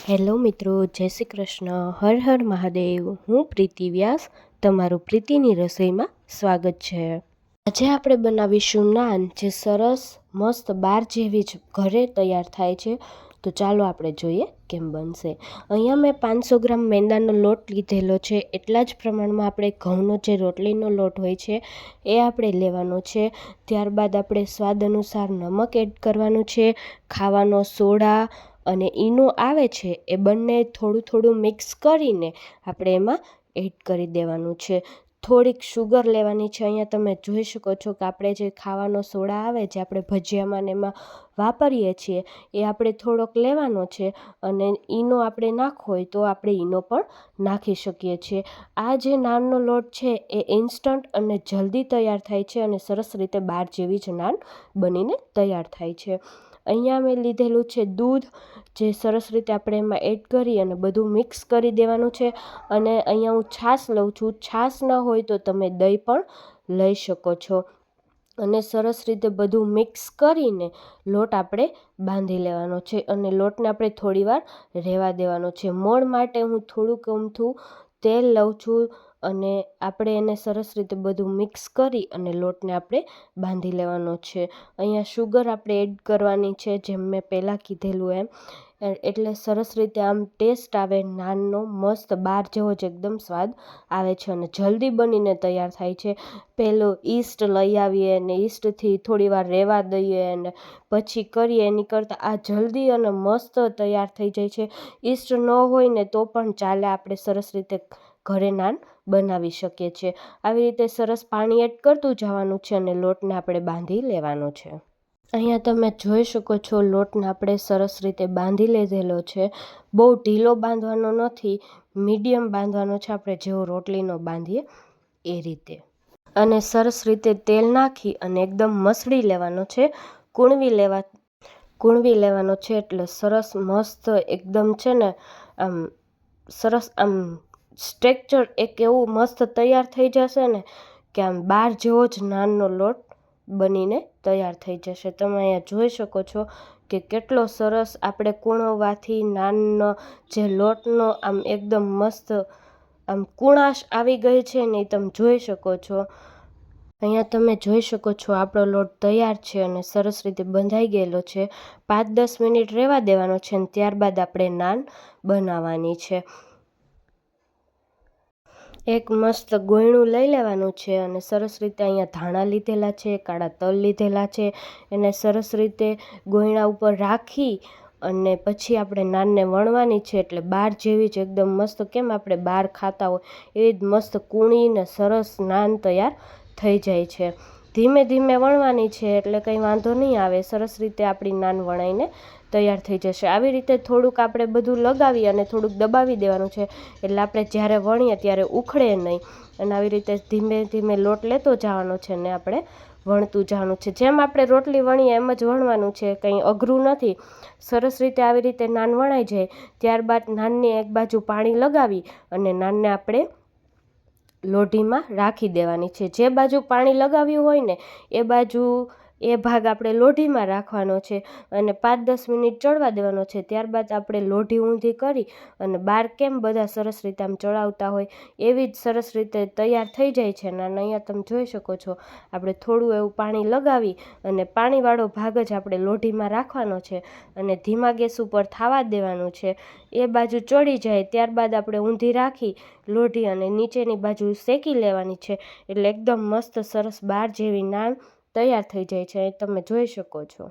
Hello મિત્રો, જય શ્રી કૃષ્ણ, હર હર મહાદેવ. હું પ્રીતિ વ્યાસ, તમારું પ્રીતિની રસોઈમાં સ્વાગત છે. આજે આપણે બનાવીશું નાન, જે સરસ મસ્ત બાર જેવી જ ઘરે તૈયાર થાય છે. તો ચાલો આપણે જોઈએ કેમ બનશે. અહીંયા મેં 500 ગ્રામ મેંદાનો લોટ લીધેલો છે. એટલા જ પ્રમાણમાં આપણે ઘઉંનો જે રોટલીનો લોટ હોય છે એ આપણે લેવાનો છે. ત્યારબાદ આપણે સ્વાદ અનુસાર નમક એડ કરવાનું છે, ખાવાનો સોડા અને ઈનો આવે છે એ બંને થોડું થોડું મિક્સ કરીને આપણે એમાં એડ કરી દેવાનું છે. થોડીક શુગર લેવાની છે. અહીંયા તમે જોઈ શકો છો કે આપણે જે ખાવાનો સોડા આવે, જે આપણે ભજીયામાં ને એમાં વાપરીએ છીએ, એ આપણે થોડોક લેવાનો છે. અને ઈનો આપણે નાખવો હોય તો આપણે ઈનો પણ નાખી શકીએ છીએ. આ જે નાનનો લોટ છે એ ઇન્સ્ટન્ટ અને જલ્દી તૈયાર થાય છે અને સરસ રીતે બાર જેવી જ નાન બનીને તૈયાર થાય છે. અહીંયા મેં લીધેલું છે દૂધ, જે સરસ રીતે આપણે એમાં એડ કરી અને બધું મિક્સ કરી દેવાનું છે. અને અહીંયા હું છાશ લઉં છું. છાશ ન હોય તો તમે દહીં પણ લઈ શકો છો. અને સરસ રીતે બધું મિક્સ કરીને લોટ આપણે બાંધી લેવાનો છે. અને લોટને આપણે થોડીવાર રહેવા દેવાનો છે. મોણ માટે હું થોડુંક અમથું તેલ લઉં છું અને આપણે એને સરસ રીતે બધું મિક્સ કરી અને લોટને આપણે બાંધી લેવાનો છે. અહીંયા શુગર આપણે એડ કરવાની છે, જેમ મેં પહેલાં કીધેલું એમ. એટલે સરસ રીતે આમ ટેસ્ટ આવે નાનનો, મસ્ત બાર જેવો જ એકદમ સ્વાદ આવે છે અને જલ્દી બનીને તૈયાર થાય છે. પહેલો ઈસ્ટ લઈ આવીએ અને ઈસ્ટથી થોડી વાર રહેવા દઈએ અને પછી કરીએ, એની કરતાં આ જલ્દી અને મસ્ત તૈયાર થઈ જાય છે. ઈસ્ટ ન હોય ને તો પણ ચાલે, આપણે સરસ રીતે ઘરે નાન બનાવી શકીએ છીએ. આવી રીતે સરસ પાણી એડ કરતું જવાનું છે અને લોટને આપણે બાંધી લેવાનો છે. અહીંયા તમે જોઈ શકો છો લોટને આપણે સરસ રીતે બાંધી લીધેલો છે. બહુ ઢીલો બાંધવાનો નથી, મીડિયમ બાંધવાનો છે, આપણે જેવો રોટલીનો બાંધીએ એ રીતે. અને સરસ રીતે તેલ નાખી અને એકદમ મસળી લેવાનો છે. કૂણવી લેવાનો છે એટલે સરસ મસ્ત એકદમ છે ને આમ સરસ આમ સ્ટ્રક્ચર એક એવું મસ્ત તૈયાર થઈ જશે ને કે આમ બાર જેવો જ નાનનો લોટ બનીને તૈયાર થઈ જશે. તમે અહીંયા જોઈ શકો છો કે કેટલો સરસ આપણે કૂણવવાથી નાનનો જે લોટનો આમ એકદમ મસ્ત આમ કુણાશ આવી ગઈ છે ને, એ તમે જોઈ શકો છો. અહીંયા તમે જોઈ શકો છો આપણો લોટ તૈયાર છે અને સરસ રીતે બંધાઈ ગયેલો છે. 5-10 મિનિટ રહેવા દેવાનો છે અને ત્યારબાદ આપણે નાન બનાવવાની છે. એક મસ્ત ગોયણું લઈ લેવાનું છે અને સરસ રીતે અહીંયા ધાણા લીધેલા છે, કાળા તલ લીધેલા છે. એને સરસ રીતે ગોયણા ઉપર રાખી અને પછી આપણે નાનને વણવાની છે. એટલે બાર જેવી જ એકદમ મસ્ત, કેમ આપણે બાર ખાતા હોય એવી જ મસ્ત કૂણીને સરસ નાન તૈયાર થઈ જાય છે. ધીમે ધીમે વણવાની છે એટલે કંઈ વાંધો નહીં આવે. સરસ રીતે આપણી નાન વણાઈને તૈયાર થઈ જશે. આવી રીતે થોડુંક આપણે બધું લગાવી અને થોડુંક દબાવી દેવાનું છે એટલે આપણે જ્યારે વણીએ ત્યારે ઉખડે નહીં. અને આવી રીતે ધીમે ધીમે લોટ લેતો જવાનો છે ને આપણે વણતું જવાનું છે. જેમ આપણે રોટલી વણીએ એમ જ વણવાનું છે, કંઈ અઘરું નથી. સરસ રીતે આવી રીતે નાન વણાઈ જાય ત્યારબાદ નાનની એક બાજુ પાણી લગાવી અને નાનને આપણે લોઢીમાં રાખી દેવાની છે. જે બાજુ પાણી લગાવ્યું હોય ને એ ભાગ આપણે લોઢીમાં રાખવાનો છે અને 5-10 મિનિટ ચડવા દેવાનો છે. ત્યારબાદ આપણે લોઢી ઊંધી કરી અને બાર કેમ બધા સરસ રીતે આમ ચડાવતા હોય એવી જ સરસ રીતે તૈયાર થઈ જાય છે. અને અહીંયા તમે જોઈ શકો છો આપણે થોડું એવું પાણી લગાવી અને પાણીવાળો ભાગ જ આપણે લોઢીમાં રાખવાનો છે અને ધીમા ગેસ ઉપર થવા દેવાનું છે. એ બાજુ ચડી જાય ત્યારબાદ આપણે ઊંધી રાખી લોઢી અને નીચેની બાજુ શેકી લેવાની છે. એટલે એકદમ મસ્ત સરસ બાર જેવી નાન તૈયાર થઈ જાય છે. તમે જોઈ શકો છો.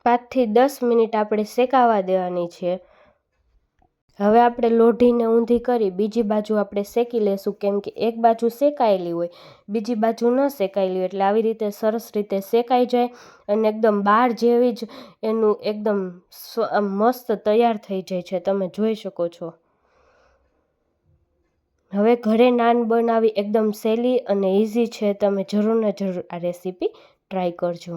5થી 10 મિનિટ આપણે શેકાવા દેવાની છે. હવે આપણે લોઢીને ઊંધી કરી બીજી બાજુ આપણે શેકી લેશું, કેમ કે એક બાજુ શેકાયેલી હોય, બીજી બાજુ ન શેકાયેલી હોય. એટલે આવી રીતે સરસ રીતે શેકાઈ જાય અને એકદમ બાર જેવી જ એનું એકદમ મસ્ત તૈયાર થઈ જાય છે. તમે જોઈ શકો છો. હવે ઘરે નાન બનાવી એકદમ સહેલી અને ઇઝી છે. તમે જરૂર ને જરૂર આ રેસીપી ટ્રાય કરજો.